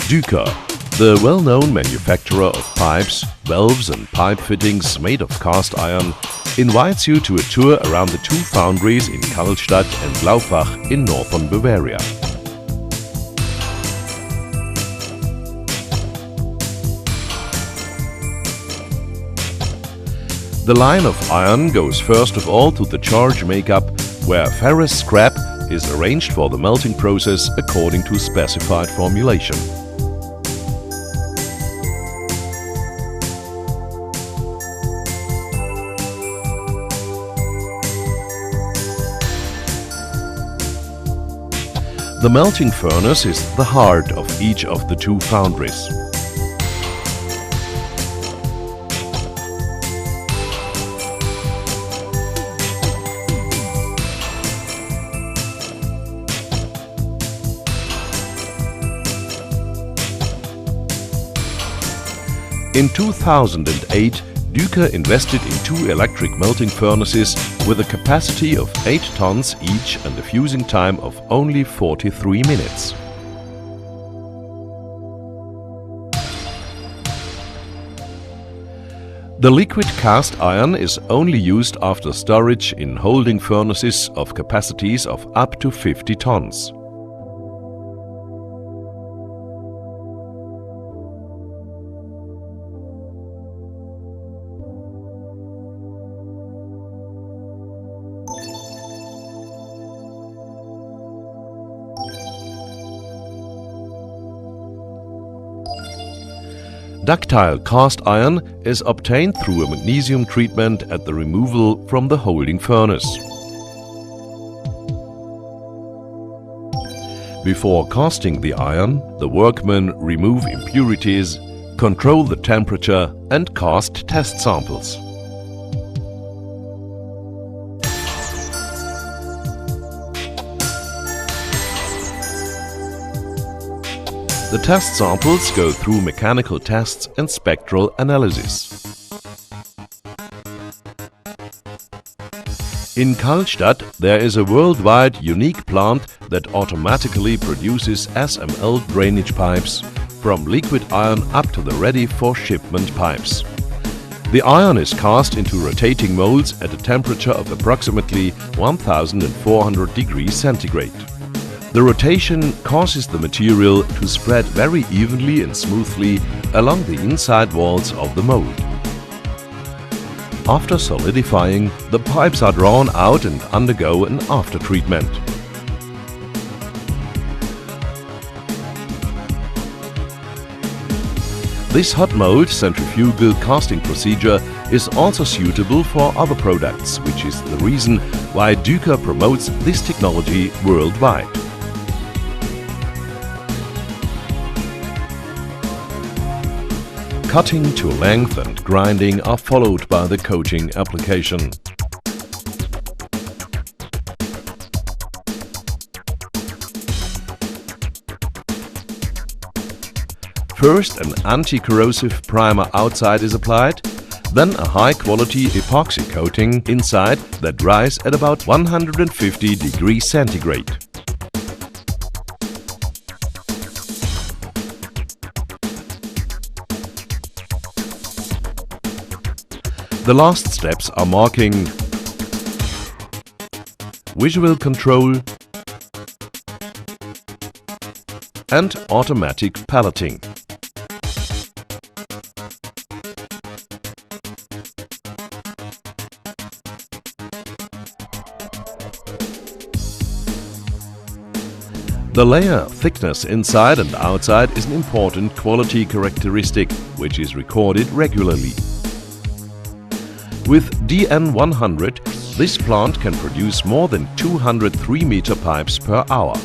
Düker, the well-known manufacturer of pipes, valves and pipe fittings made of cast iron, invites you to a tour around the two foundries in Karlstadt and Blaufach in northern Bavaria. The line of iron goes first of all to the charge makeup, where ferrous scrap is arranged for the melting process according to specified formulation. The melting furnace is the heart of each of the two foundries. In 2008, Düker invested in two electric melting furnaces with a capacity of 8 tons each and a fusing time of only 43 minutes. The liquid cast iron is only used after storage in holding furnaces of capacities of up to 50 tons. Ductile cast iron is obtained through a magnesium treatment at the removal from the holding furnace. Before casting the iron, the workmen remove impurities, control the temperature and cast test samples. The test samples go through mechanical tests and spectral analysis. In Karlstadt there is a worldwide unique plant that automatically produces SML drainage pipes, from liquid iron up to the ready-for-shipment pipes. The iron is cast into rotating molds at a temperature of approximately 1400 degrees centigrade. The rotation causes the material to spread very evenly and smoothly along the inside walls of the mold. After solidifying, the pipes are drawn out and undergo an after-treatment. This hot mold centrifugal casting procedure is also suitable for other products, which is the reason why Düker promotes this technology worldwide. Cutting to length and grinding are followed by the coating application. First an anti-corrosive primer outside is applied, then a high-quality epoxy coating inside that dries at about 150 degrees centigrade. The last steps are marking, visual control and automatic pelleting. The layer thickness inside and outside is an important quality characteristic which is recorded regularly. With DN100, this plant can produce more than 200 3-meter pipes per hour.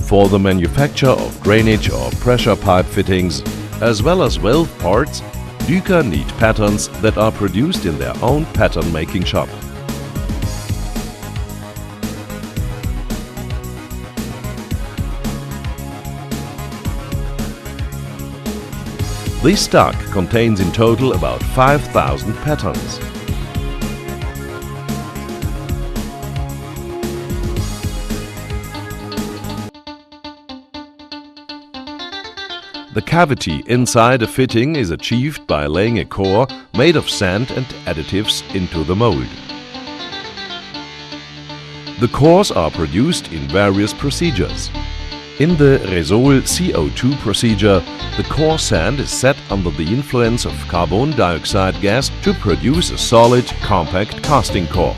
For the manufacture of drainage or pressure pipe fittings, as well as valve parts, Düker need patterns that are produced in their own pattern-making shop. This stock contains in total about 5,000 patterns. The cavity inside a fitting is achieved by laying a core made of sand and additives into the mold. The cores are produced in various procedures. In the Resol CO2 procedure, the core sand is set under the influence of carbon dioxide gas to produce a solid, compact casting core.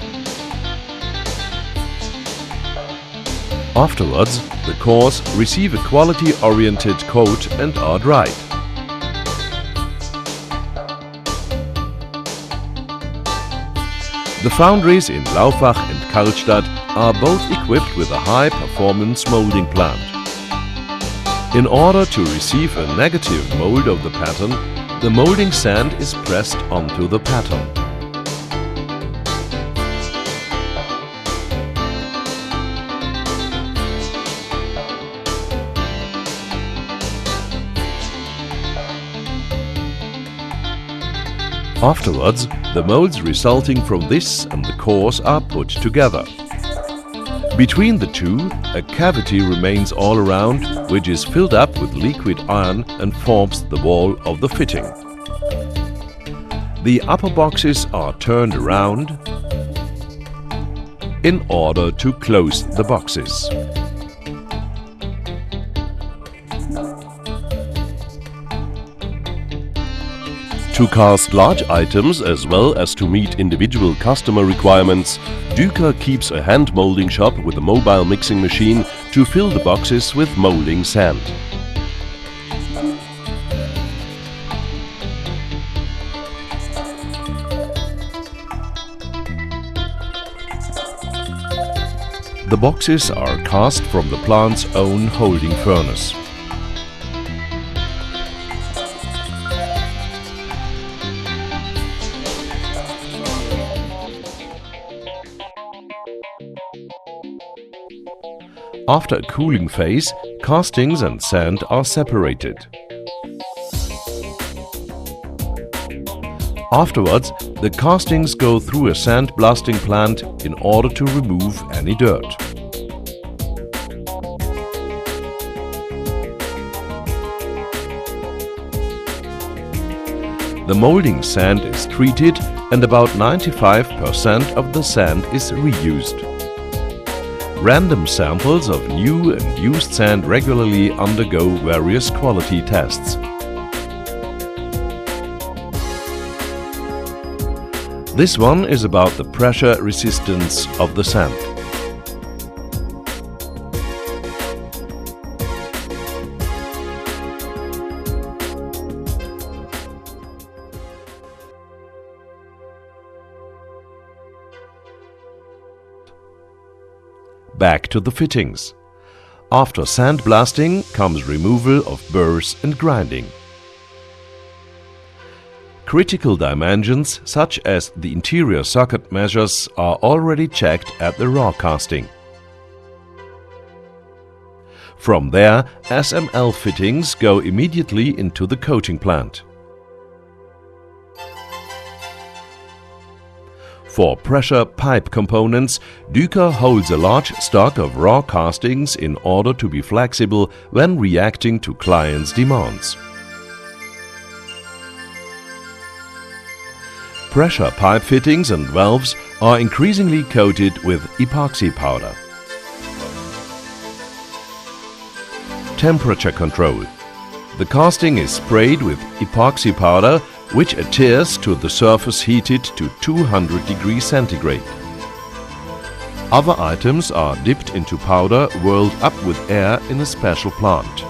Afterwards, the cores receive a quality-oriented coat and are dried. The foundries in Laufach and Karlstadt are both equipped with a high-performance molding plant. In order to receive a negative mold of the pattern, the molding sand is pressed onto the pattern. Afterwards, the molds resulting from this and the cores are put together. Between the two, a cavity remains all around, which is filled up with liquid iron and forms the wall of the fitting. The upper boxes are turned around in order to close the boxes. To cast large items as well as to meet individual customer requirements, Düker keeps a hand molding shop with a mobile mixing machine to fill the boxes with molding sand. The boxes are cast from the plant's own holding furnace. After a cooling phase, castings and sand are separated. Afterwards, the castings go through a sand blasting plant in order to remove any dirt. The molding sand is treated and about 95% of the sand is reused. Random samples of new and used sand regularly undergo various quality tests. This one is about the pressure resistance of the sand. Back to the fittings. After sandblasting comes removal of burrs and grinding. Critical dimensions such as the interior socket measures are already checked at the raw casting. From there, SML fittings go immediately into the coating plant. For pressure pipe components, Düker holds a large stock of raw castings in order to be flexible when reacting to clients' demands. Pressure pipe fittings and valves are increasingly coated with epoxy powder. Temperature control. The casting is sprayed with epoxy powder, which adheres to the surface heated to 200 degrees centigrade. Other items are dipped into powder whirled up with air in a special plant.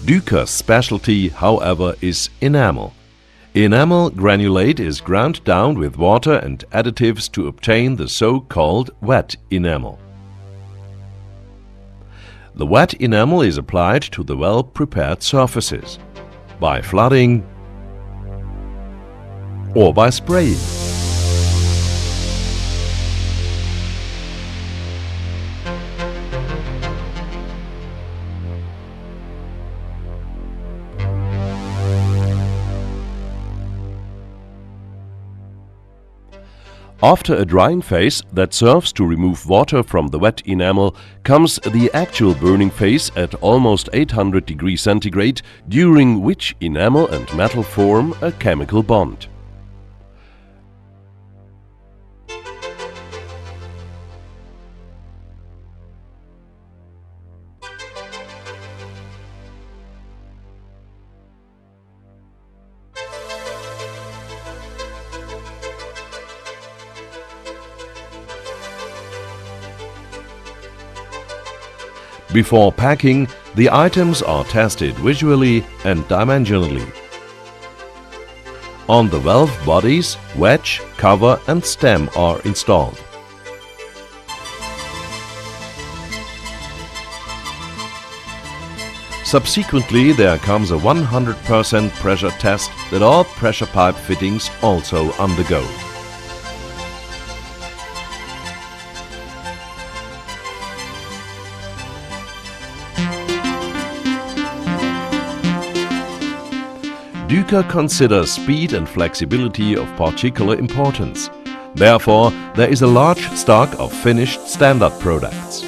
Düker's specialty, however, is enamel. Enamel granulate is ground down with water and additives to obtain the so-called wet enamel. The wet enamel is applied to the well-prepared surfaces by flooding or by spraying. After a drying phase that serves to remove water from the wet enamel comes the actual burning phase at almost 800 degrees centigrade, during which enamel and metal form a chemical bond. Before packing, the items are tested visually and dimensionally. On the valve bodies, wedge, cover and stem are installed. Subsequently, there comes a 100% pressure test that all pressure pipe fittings also undergo. Düker considers speed and flexibility of particular importance. Therefore, there is a large stock of finished standard products.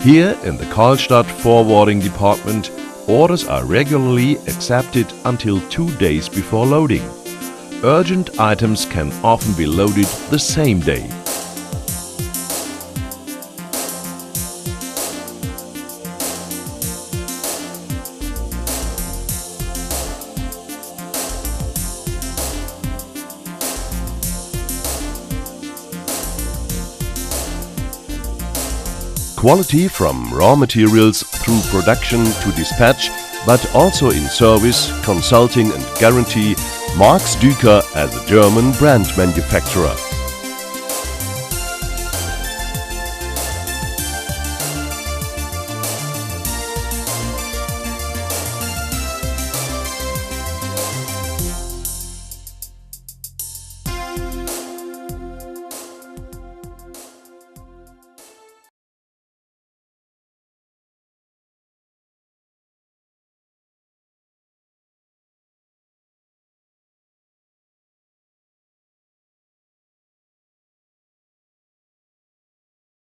Here in the Karlstadt forwarding department, orders are regularly accepted until 2 days before loading. Urgent items can often be loaded the same day. Quality from raw materials through production to dispatch, but also in service, consulting and guarantee, marks Düker as a German brand manufacturer.